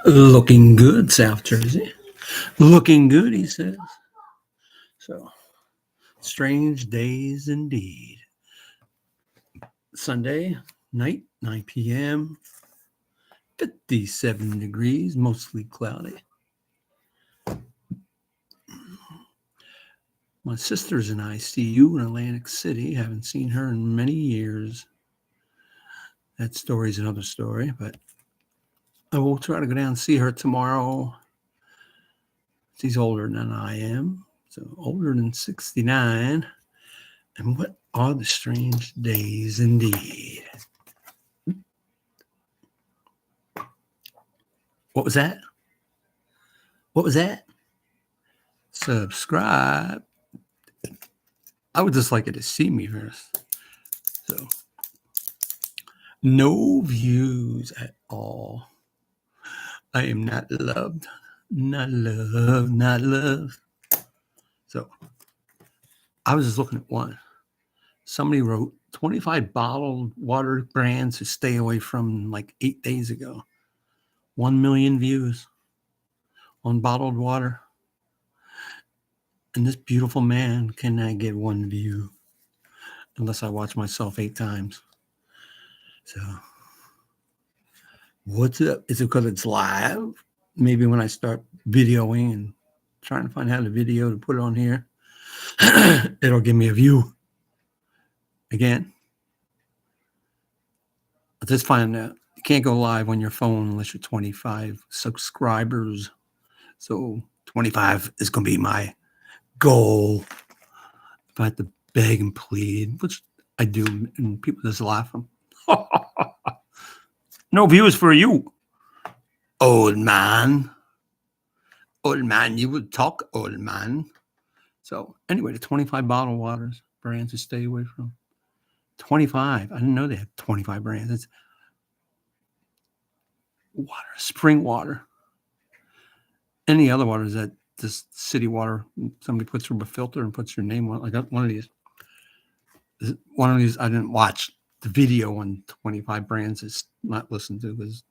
Looking good, South Jersey. Looking good, he says. So, strange days indeed. Sunday night, 9 p.m., 57 degrees, mostly cloudy. My sister's in ICU in Atlantic City. Haven't seen her in many years. That story's another story, but I will try to go down and see her tomorrow. She's older than I am, so older than 69. And what are the strange days indeed? What was that? What was that? Subscribe. I would just like you to see me first. So, no views at all. I am not loved. Not loved. Not loved. So, I was just looking at one. Somebody wrote 25 bottled water brands to stay away from like 8 days ago. 1 million views on bottled water. And this beautiful man cannot get 1 view unless I watch myself 8 times. So, what's up? Is it because it's live? Maybe when I start videoing and trying to find how to video to put it on here, it'll give me a view. Again, I just find out you can't go live on your phone unless you're 25 subscribers. So 25 is going to be my goal. If I have to beg and plead, which I do, and people just laugh. No views for you, old man. Old man, you would talk, old man. So anyway, the 25 bottled waters brands to stay away from. 25. I didn't know they had 25 brands. It's water, spring water. Any other water is that just city water somebody puts through a filter and puts your name on it. Like one of these. I didn't watch the video on 25 brands. It's not listened to because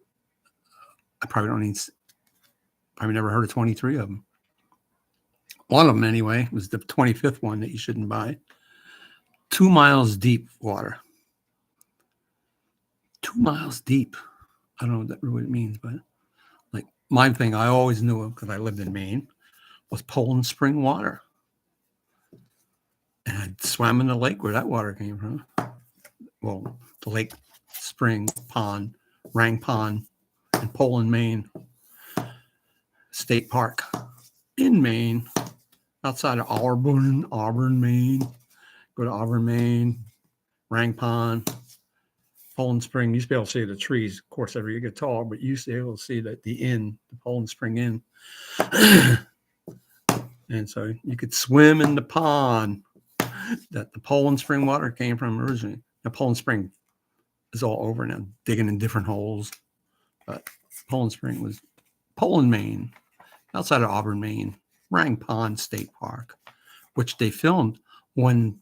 I probably never heard of 23 of them. One of them, anyway, was the 25th one that you shouldn't buy. 2 miles deep water. 2 miles deep. I don't know what it means, but like my thing I always knew of because I lived in Maine was Poland spring water. And I swam in the lake where that water came from. Well, the lake, spring, pond, Rang Pond in Poland, Maine. State Park in Maine, outside of Auburn, Maine. Go to Auburn, Maine, Rang Pond, Poland Spring. You used to be able to see the trees, of course, every you get tall, but you used to be able to see that the Poland Spring Inn. And so you could swim in the pond that the Poland Spring water came from originally. Now, Poland Spring is all over now, digging in different holes. But Poland Spring was Poland, Maine, outside of Auburn, Maine, Rang Pond State Park, which they filmed one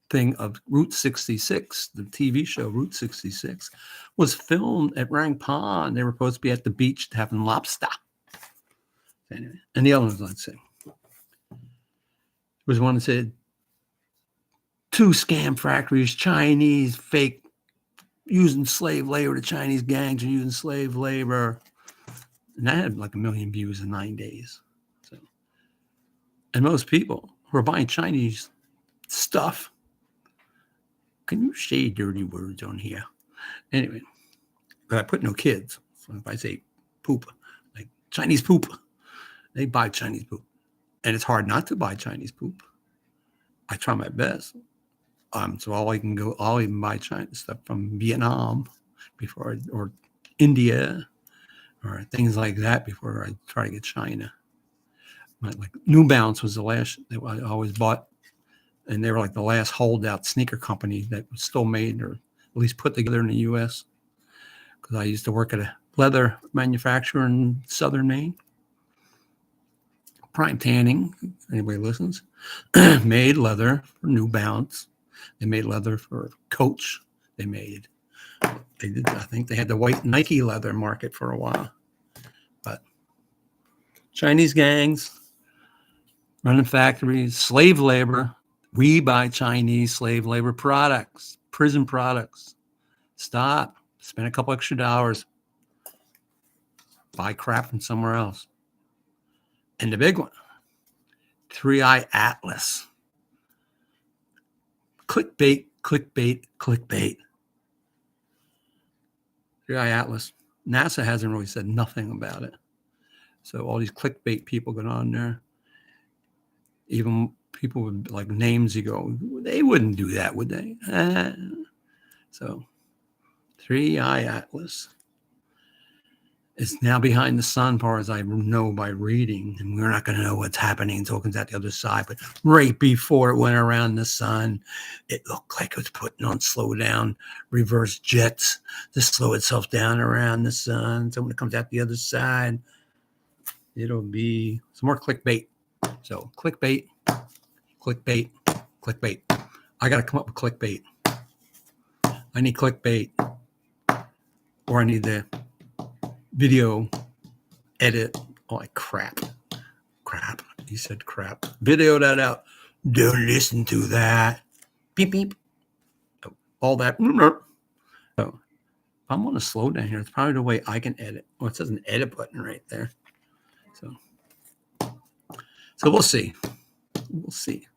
thing of Route 66, the TV show Route 66, was filmed at Rang Pond. They were supposed to be at the beach having lobster. Anyway, and the other ones, let's say, was one that said 2 scam factories, Chinese fake, using slave labor. The Chinese gangs are using slave labor. And that had like 1 million views in 9 days. So, and most people who are buying Chinese stuff, can you say dirty words on here? Anyway, but I put no kids. So if I say poop, like Chinese poop, they buy Chinese poop. And it's hard not to buy Chinese poop. I try my best. So I'll even buy Chinese stuff from Vietnam or India or things like that before I try to get China. Like New Balance was the last that I always bought, and they were like the last holdout sneaker company that was still made or at least put together in the U.S. Because I used to work at a leather manufacturer in southern Maine. Prime Tanning, if anybody listens, made leather for New Balance. They made leather for Coach. I think they had the white Nike leather market for a while. Chinese gangs running factories, slave labor. We buy Chinese slave labor products, prison products. Stop. Spend a couple extra dollars. Buy crap from somewhere else. And the big one, 3i Atlas. Clickbait, clickbait, clickbait. 3i Atlas. NASA hasn't really said nothing about it. So all these clickbait people get on there. Even people with like names, you go, they wouldn't do that, would they? So 3i Atlas is now behind the sun, far as I know by reading, and we're not going to know what's happening until it comes out the other side. But right before it went around the sun, it looked like it was putting on slow down reverse jets to slow itself down around the sun. So when it comes out the other side, it'll be some more clickbait. So clickbait, clickbait, clickbait. I got to come up with clickbait. I need clickbait, or I need the video edit. Oh, like crap. He said crap. Video that out. Don't listen to that. Beep, beep. All that. So I'm going to slow down here. It's probably the way I can edit. Oh, it says an edit button right there. So we'll see. We'll see.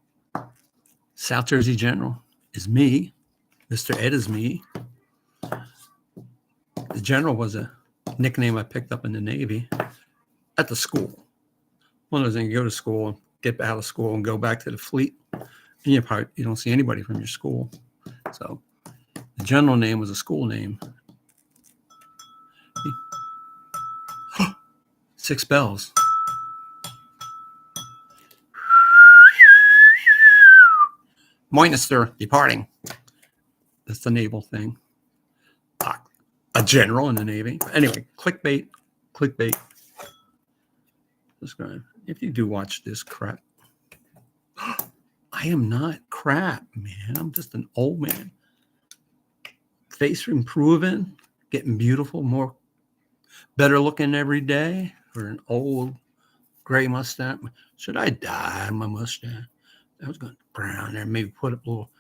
South Jersey General is me. Mr. Ed is me. The General was a nickname I picked up in the Navy at the school. One of those things, you go to school, get out of school, and go back to the fleet, and you don't see anybody from your school. So the General name was a school name. 6 bells. Moinister departing. That's the naval thing. A general in the Navy. Anyway, clickbait, clickbait. Subscribe if you do watch this crap. I am not crap, man. I'm just an old man. Face improving, getting beautiful, better looking every day for an old gray mustache. Should I dye my mustache? I was going brown there. Maybe put up little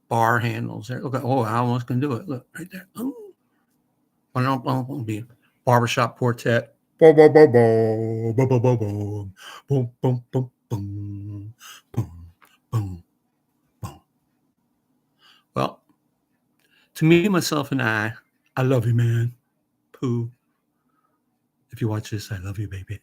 bar handles there. Look, I almost can do it. Look right there. Oh, be a barbershop quartet. Boom, boom, boom, boom, boom, boom, boom, boom, boom, boom, boom, boom, boom, boom. Well, to me, myself, and I love you, man. Pooh. If you watch this, I love you, baby.